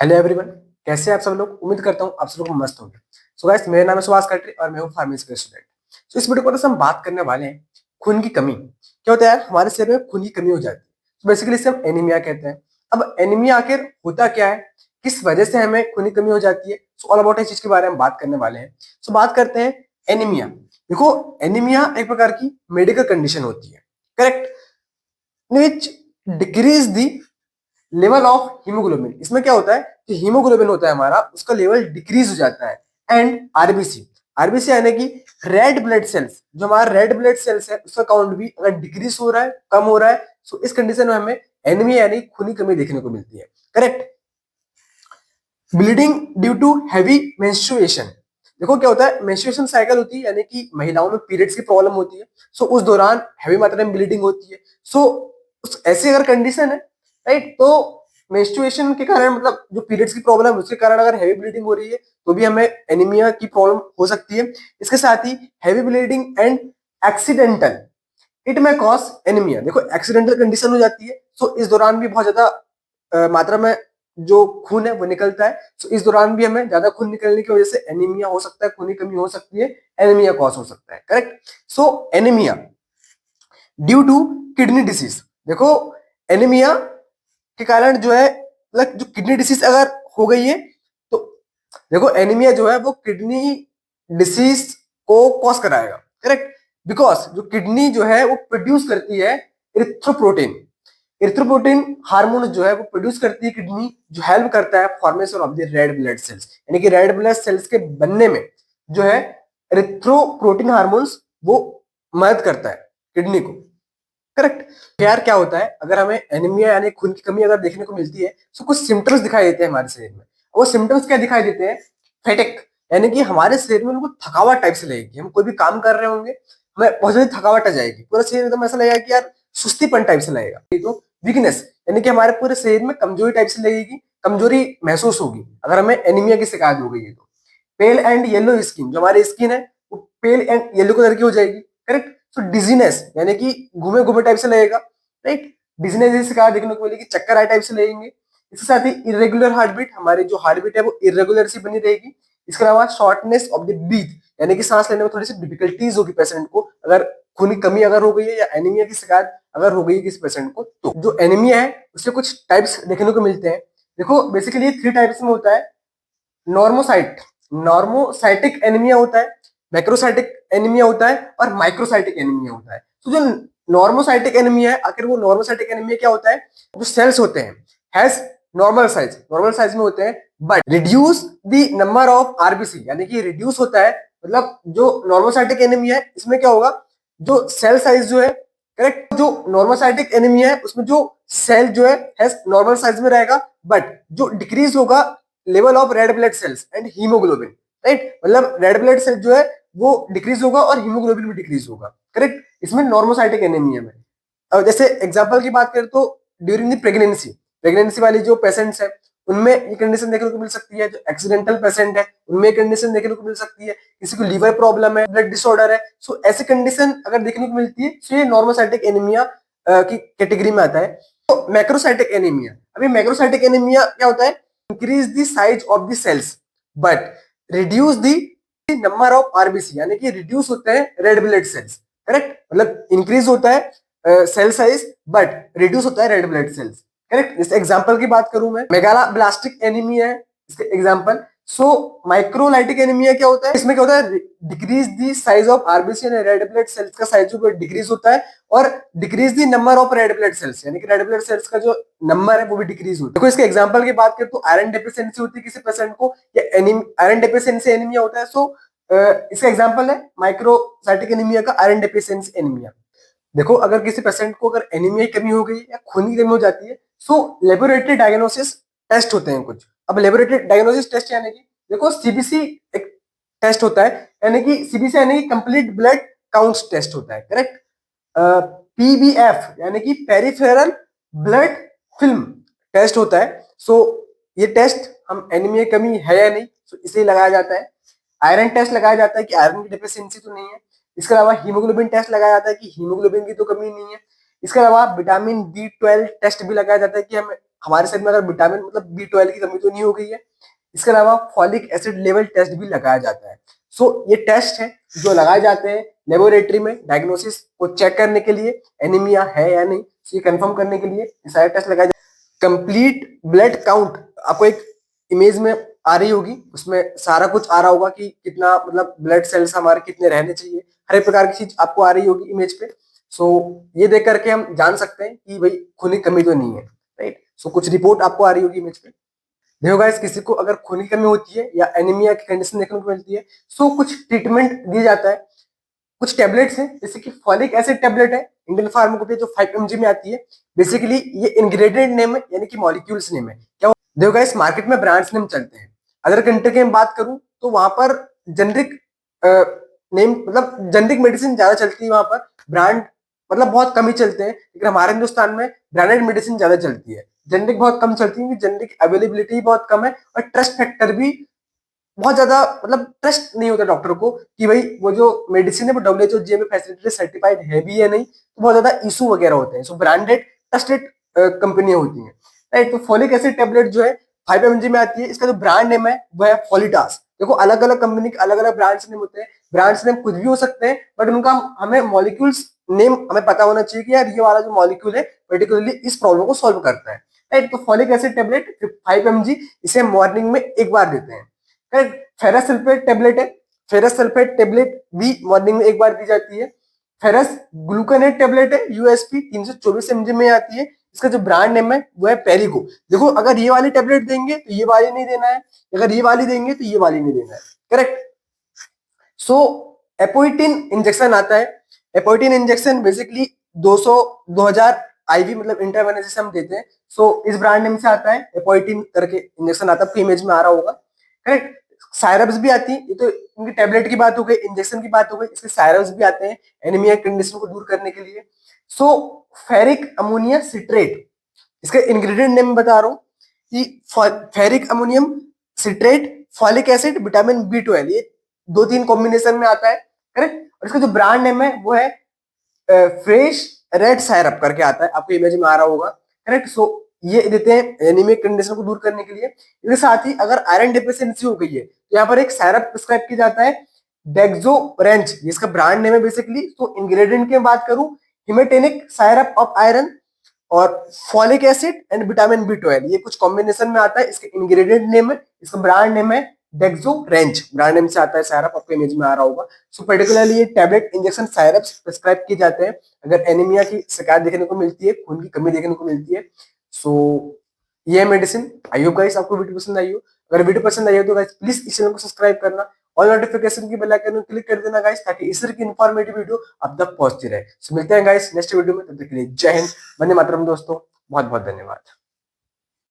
Hello everyone, कैसे हैं आप सब लोग। उम्मीद करता हूँ आप सब लोग मस्त होंगे। सो गाइस, मेरा नाम है सुभाष कटरी और मैं हूँ फार्मेसी का स्टूडेंट। सो इस वीडियो को हम बात करने वाले हैं खून की कमी। क्या होता है यार, हमारे शरीर में खून की कमी हो जाती है, तो बेसिकली इसे हम एनीमिया कहते हैं। अब एनीमिया आखिर होता क्या है, किस वजह से हमें खून की कमी हो जाती है, सो ऑल अबाउट इस चीज के बारे में बात करने वाले हैं। सो बात करते हैं एनीमिया। देखो, एनीमिया एक प्रकार की मेडिकल कंडीशन होती है, correct, which decrease the level of haemoglobin. इसमें क्या होता है कि हीमोग्लोबिन होता है हमारा, उसका लेवल डिक्रीज हो जाता है। एंड आरबीसी, आरबीसी यानी कि रेड ब्लड सेल्स, जो हमारा रेड ब्लड सेल्स है उसका काउंट भी अगर डिक्रीज हो रहा है, कम हो रहा है, सो इस कंडीशन में हमें एनीमिया यानी खून की कमी देखने को मिलती है, correct. Bleeding due to heavy menstruation. देखो क्या होता है, मेंस्ट्रुएशन साइकिल होती है यानी कि महिलाओं में पीरियड्स की प्रॉब्लम होती है, सो उस दौरान हैवी मात्रा में ब्लीडिंग होती है। सो उस ऐसी अगर कंडीशन है, राइट, तो मेंस्ट्रुएशन के कारण, मतलब जो पीरियड्स की प्रॉब्लम है उसके कारण अगर हैवी ब्लीडिंग हो रही है तो भी हमें एनीमिया की प्रॉब्लम हो सकती है। इसके साथ ही heavy bleeding and accidental it में कॉज एनीमिया। देखो, एक्सीडेंटल कंडीशन हो जाती है, सो इस दौरान भी बहुत ज्यादा मात्रा में जो खून है वो निकलता है। सो इस दौरान भी हमें ज्यादा खून निकलने की वजह से एनीमिया हो सकता है, खून की कमी हो सकती है, एनीमिया कॉज हो सकता है, correct. So anaemia due to kidney disease. देखो, एनीमिया के कारण जो है, मतलब जो किडनी डिसीज अगर हो गई है तो देखो एनीमिया जो है वो किडनी डिसीज को कॉज कराएगा, करेक्ट। बिकॉज जो किडनी जो है वो प्रोड्यूस करती है इरिथ्रोप्रोटीन। इरिथ्रोपोटिन हार्मोन जो है वो प्रोड्यूस करती है किडनी, जो हेल्प करता है formation of the red blood sales, यानी कि रेड ब्लड सेल्स के बनने में जो है इरिथ्रोपोटिन हार्मोन्स वो मदद करता है किडनी को, करेक्ट। यार क्या होता है, अगर हमें एनीमिया यानी खून की कमी अगर देखने को मिलती है तो कुछ सिम्टम्स दिखाई देते हैं हमारे शरीर में। वो सिम्टम्स क्या दिखाई देते हैं, फेटिक, यानी कि हमारे शरीर में हमको थकावट टाइप से लगेगी। हम कोई भी काम कर रहे होंगे, हमें बहुत ज्यादा थकावट आ जाएगी, पूरा शरीर एकदम ऐसा लगेगा कि यार सुस्तीपन टाइप से लगेगा। तो वीकनेस, यानी कि हमारे पूरे शरीर में कमजोरी टाइप से लगेगी, कमजोरी महसूस होगी अगर हमें एनीमिया की शिकायत हो गई है तो। पेल एंड येलो स्किन, जो हमारी स्किन है वो पेल एंड येलो कलर की हो जाएगी, करेक्ट। तो डिजीनेस, यानी कि घूमे घूमे टाइप से लगेगा, राइट। डिजीनेस जैसी शिकायत देखने को मिलेगी, चक्कर आए टाइप से लगेंगे। इसके साथ ही इरेगुलर हार्ट बीट, हमारी जो हार्ट बीट है वो इरेगुलर सी बनी रहेगी। इसके अलावा शॉर्टनेस ऑफ द ब्रीथ, यानी कि सांस लेने में थोड़ी सी डिफिकल्टीज होगी पेशेंट को अगर खून की कमी अगर हो गई है या एनीमिया की शिकायत अगर हो गई है किसी पेशेंट को। तो जो एनीमिया है उसके कुछ टाइप्स देखने को मिलते हैं। देखो, बेसिकली 3 टाइप्स में होता है। नॉर्मोसाइट नॉर्मोसाइटिक एनीमिया होता है, मैक्रोसाइटिक एनीमिया होता है और माइक्रोसाइटिक एनीमिया होता है। तो जो नॉर्मोसाइटिक एनीमिया है, आखिर वो नॉर्मोसाइटिक एनीमिया क्या होता है, जो सेल्स होते हैं हैज नॉर्मल साइज में होते हैं, but reduce the number of RBC, यानी कि रिड्यूस होता है। मतलब जो नॉर्मोसाइटिक एनीमिया है इसमें क्या होगा, जो सेल साइज जो है, करेक्ट, जो नॉर्मोसाइटिक एनीमिया है उसमें जो सेल जो है नॉर्मल साइज में रहेगा, बट जो डिक्रीज होगा level of red blood sales and haemoglobin, right. मतलब रेड ब्लड सेल जो है वो डिक्रीज होगा और हीमोग्लोबिन भी डिक्रीज होगा, करेक्ट, इसमें नॉर्मोसाइटिक एनीमिया में। अब जैसे एग्जांपल की बात करें तो ड्यूरिंग द प्रेगनेंसी, प्रेगनेंसी वाली जो पेशेंट्स है उनमें ये कंडीशन देखने को मिल सकती है। जो एक्सीडेंटल पेशेंट है उनमें ये कंडीशन देखने को मिल सकती है। किसी को लीवर प्रॉब्लम है, ब्लड डिसऑर्डर है, सो ऐसी कंडीशन अगर देखने को मिलती है तो ये नॉर्मोसाइटिक एनीमिया की कैटेगरी में आता है। तो मैक्रोसाइटिक एनीमिया, अभी मैक्रोसाइटिक एनीमिया क्या होता है, increase the size of the cells but reduce the number of RBC, यानी कि रिड्यूस होते हैं रेड ब्लड सेल्स, करेक्ट। मतलब इंक्रीज होता है सेल साइज बट रिड्यूस होता है रेड ब्लड सेल्स, करेक्ट। इस एग्जांपल की बात करूं मैं, मेगालाब्लास्टिक एनीमिया है इसके एग्जांपल। सो माइक्रोलाइटिक एनीमिया क्या होता है, इसमें क्या होता है, decrease the size of RBC यानी रेड ब्लड सेल्स का साइज जो डिक्रीज होता है और decrease the number of red blood sales, यानी कि रेड ब्लड सेल्स का जो नंबर है वो भी डिक्रीज होता है। देखो, इसके एग्जांपल की बात करें तो आयरन डेफिशिएंसी होती है किसी पेशेंट को, या आयरन डेफिशिएंसी एनीमिया होता है। सो इसका एग्जांपल है माइक्रोसाइटिक एनीमिया का आयरन डेफिशिएंसी एनीमिया। देखो, अगर किसी पेशेंट को अगर एनीमिया की कमी हो गई या खून की कमी हो जाती है, सो लेबोरेटरी डायग्नोसिस टेस्ट होते हैं कुछ। अब लेबोरेटरी डायग्नोसिस टेस्ट यानी कि देखो सीबीसी एक टेस्ट होता है, यानी कि सीबीसी यानी कि कंप्लीट ब्लड काउंट्स टेस्ट होता है, करेक्ट। पीबीएफ यानी कि पेरिफेरल ब्लड फिल्म टेस्ट होता है। सो ये टेस्ट हम एनीमिया कमी है या नहीं, सो इसे लगाया जाता है। आयरन टेस्ट लगाया जाता है कि आयरन की डेफिशिएंसी तो नहीं है। इसके अलावा हीमोग्लोबिन टेस्ट लगाया जाता है कि हीमोग्लोबिन की तो कमी नहीं है। इसके अलावा विटामिन बी 12 टेस्ट भी लगाया जाता है कि हमारे शरीर में अगर विटामिन मतलब B12 की कमी तो नहीं हो गई है। इसके अलावा फॉलिक एसिड लेवल टेस्ट भी लगाया जाता है। सो ये टेस्ट है जो लगाए जाते हैं लेबोरेटरी में डायग्नोसिस को चेक करने के लिए, एनीमिया है या नहीं, ये कंफर्म करने के लिए ये सारे टेस्ट लगाए जाते हैं। कंप्लीट ब्लड काउंट आपको एक इमेज में आ रही होगी, उसमें सारा कुछ आ रहा होगा कि कितना मतलब ब्लड सेल्स हमारे कितने रहने चाहिए, हर एक प्रकार की चीज आपको आ रही होगी इमेज पे। सो ये देख करके हम जान सकते हैं कि भाई खून की कमी तो नहीं है, राइट। सो कुछ रिपोर्ट आपको आ रही होगी इमेज पे। देखो गाइस, किसी को अगर खून की कमी होती है या एनीमिया की कंडीशन देखने को मिलती है, सो कुछ ट्रीटमेंट दिया जाता है। कुछ टेबलेट्स हैं जैसे कि फॉलिक एसिड टेबलेट है, इंडियन फार्माकोपी जो 5 mg में आती है। बेसिकली ये इंग्रेडिएंट नेम है यानी कि मॉलिक्यूल्स नेम है। क्या देखो गाइस, मार्केट में ब्रांड्स नेम चलते हैं। अदर कंट्री की मैं बात करूं तो वहां पर जेनरिक नेम मतलब जेनरिक मेडिसिन ज्यादा चलती है वहां पर, ब्रांड मतलब बहुत कम ही चलते हैं। लेकिन हमारे हिंदुस्तान में ब्रांडेड मेडिसिन ज्यादा चलती है, जेनरिक बहुत कम चलती है, जेनरिक अवेलेबिलिटी बहुत कम है और ट्रस्ट फैक्टर भी बहुत ज्यादा मतलब ट्रस्ट नहीं होता डॉक्टर को कि भाई वो जो मेडिसिन है वो WHO GMP फैसिलिटी सर्टिफाइड है भी या नहीं, तो बहुत ज्यादा इशू वगैरह होते हैं। सो ब्रांडेड ट्रस्टेड कंपनियां होती हैं, राइट। तो फॉलिक एसिड टेबलेट जो है 5 mg में आती है, इसका जो ब्रांड नेम है वो है फॉलिटास। देखो अलग अलग कंपनी के अलग अलग ब्रांड्स नेम होते हैं, ब्रांड्स नेम कुछ भी हो सकते हैं, बट उनका हमें मॉलिक्यूल्स नेम हमें पता होना चाहिए कि यार ये वाला जो मॉलिक्यूल है पर्टिकुलरली इस प्रॉब्लम को सॉल्व करता है, राइट। तो फॉलिक एसिड टेबलेट 5 mg इसे मॉर्निंग में एक बार देते हैं, राइट। फेरस सल्फेट टेबलेट है, फेरस सल्फेट टेबलेट भी मॉर्निंग में एक बार दी जाती है। फेरस ग्लूकोनेट टेबलेट है, USP 324 mg में आती है। इसका जो ब्रांड नेम है वो है पेरिको। देखो अगर ये वाली टेबलेट देंगे तो ये वाली नहीं देना है, अगर ये वाली देंगे तो ये वाली नहीं देना है, करेक्ट। सो एपोइटिन इंजेक्शन आता है। एपोइटिन इंजेक्शन बेसिकली 200 2000 IV मतलब इंट्रावेनस हम देते हैं। सो इस ब्रांड नेम से आता है, एपोइटिन करके इंजेक्शन आता है, आपको इमेज में आ रहा होगा, करेक्ट। सायरप्स भी आती है, ये तो इनकी टेबलेट की बात हो गई, इंजेक्शन की बात हो गई, इसके सायरप्स भी आते हैं एनीमिया कंडीशन को दूर करने के लिए। सो फेरिक अमोनिया सिट्रेट, इसका इंग्रेडिएंट नेम बता रहा हूँ कि ferric ammonium citrate, folic acid, vitamin B12, ये 2-3 कॉम्बिनेशन में आता है, करेक्ट। और इसका जो ब्रांड नेम है वो है फ्रेश रेड सायरप करके आता है, आपको इमेज में आ रहा होगा, करेक्ट। सो ये देते हैं एनीमिक कंडीशन को दूर करने के लिए। इसके साथ ही अगर आयरन डेफिशिएंसी हो गई है तो यहाँ पर एक सायरप प्रिस्क्राइब किया जाता है, डेक्सोरेंच, इसका ब्रांड नेम है बेसिकली। तो इंग्रेडिएंट की बात करूं, हिमेटेनिक सायरप ऑफ आयरन और folic acid and vitamin B12, ये कुछ कॉम्बिनेशन में आता है। इसके इंग्रेडिएंट नेम है, इसका ब्रांड नेम है डेक्सोरेंच, ब्रांड नेम से आता है सायरप, आपको इमेज में आ रहा होगा। सो पर्टिकुलरली ये टैबलेट इंजेक्शन सायरप्स प्रिस्क्राइब किए जाते हैं अगर एनीमिया की शिकायत देखने को मिलती है, खून की कमी देखने को मिलती है। सो ये मेडिसिन, आई होप गाइस आपको वीडियो पसंद आई हो। अगर वीडियो पसंद आई हो तो गाइस प्लीज इस चैनल को सब्सक्राइब करना और नोटिफिकेशन की बेल आइकन को क्लिक कर देना गाइस, ताकि इस तरह की इंफॉर्मेटिव वीडियो आप तक पहुंचती रहे। सो मिलते हैं गाइस नेक्स्ट वीडियो में, तब तक के लिए जय हिंद, वंदे मातरम दोस्तों, बहुत बहुत धन्यवाद।